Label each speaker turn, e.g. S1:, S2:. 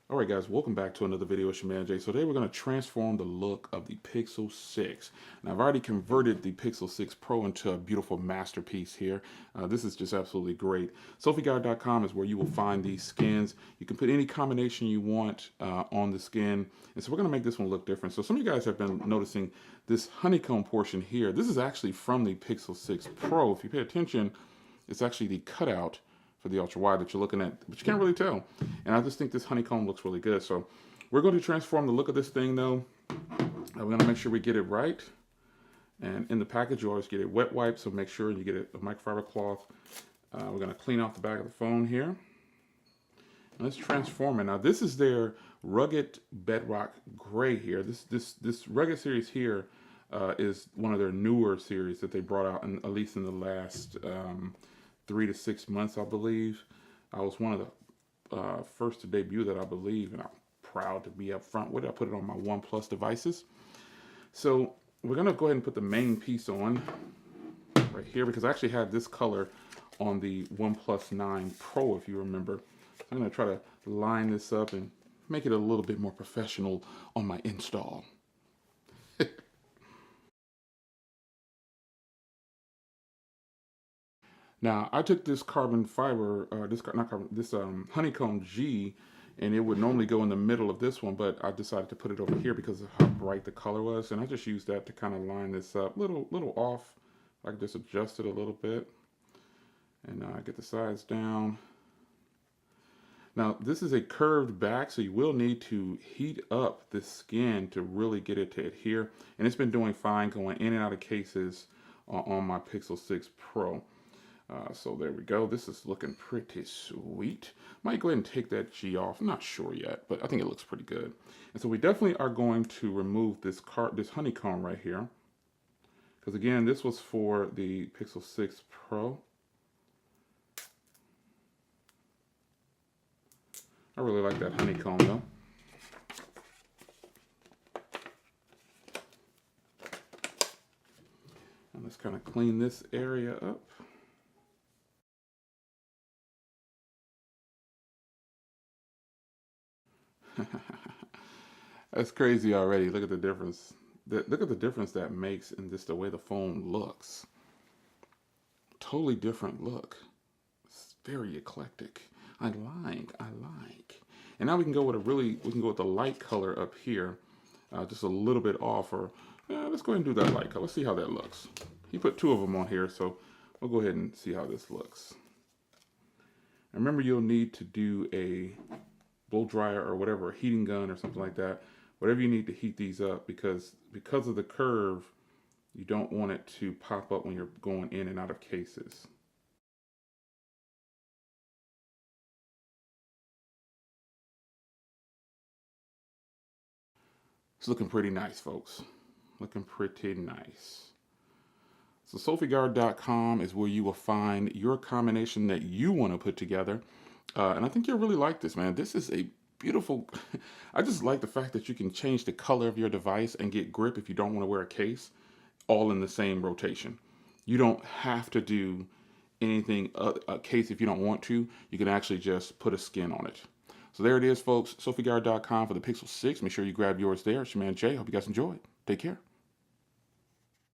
S1: All right, guys, welcome back to another video. It's your man Jay. So today we're going to transform the look of the Pixel 6. Now, I've already converted the Pixel 6 Pro into a beautiful masterpiece here. This is just absolutely great. Sopiguard.com is where you will find these skins. You can put any combination you want on the skin. And so we're going to make this one look different. So some of you guys have been noticing this honeycomb portion here. This is actually from the Pixel 6 Pro. If you pay attention, it's actually the cutout for the ultra wide that you're looking at, but you can't really tell. And I just think this honeycomb looks really good. So we're going to transform the look of this thing though. We're going to make sure we get it right. And in the package, you always get a wet wipe, so make sure you get a microfiber cloth. We're going to clean off the back of the phone here. And let's transform it. Now this is their rugged bedrock gray here. This rugged series here is one of their newer series that they brought out, at least in the last 3 to 6 months, I believe. I was one of the first to debut that, I believe, and I'm proud to be up front with it. I put it on my OnePlus devices. So we're gonna go ahead and put the main piece on right here, because I actually had this color on the OnePlus 9 Pro, if you remember. So I'm gonna try to line this up and make it a little bit more professional on my install. Now, I took this carbon fiber, this honeycomb G, and it would normally go in the middle of this one, but I decided to put it over here because of how bright the color was, and I just used that to kind of line this up, little off. I can just adjust it a little bit, and get the sides down. Now, this is a curved back, so you will need to heat up the skin to really get it to adhere, and it's been doing fine going in and out of cases on my Pixel 6 Pro. So there we go. This is looking pretty sweet. Might go ahead and take that G off. I'm not sure yet, but I think it looks pretty good. And so we definitely are going to remove this honeycomb right here, because again, this was for the Pixel 6 Pro. I really like that honeycomb though. And let's kind of clean this area up. That's crazy already. Look at the difference. Look at the difference that makes in just the way the phone looks. Totally different look. It's very eclectic. I like. And now we can go with the light color up here, just a little bit off. Or let's go ahead and do that light color. Let's see how that looks. He put 2 of them on here, so we'll go ahead and see how this looks. And remember, you'll need to do a blow dryer or whatever, a heating gun or something like that, whatever you need to heat these up, because of the curve, you don't want it to pop up when you're going in and out of cases. It's looking pretty nice, folks. Looking pretty nice. So Sopiguard.com is where you will find your combination that you want to put together. And I think you'll really like this, man. This is a beautiful, I just like the fact that you can change the color of your device and get grip if you don't want to wear a case, all in the same rotation. You don't have to do anything, a case, if you don't want to. You can actually just put a skin on it. So there it is, folks. Sopiguard.com for the Pixel 6. Make sure you grab yours there. It's your man Jay. Hope you guys enjoyed. Take care.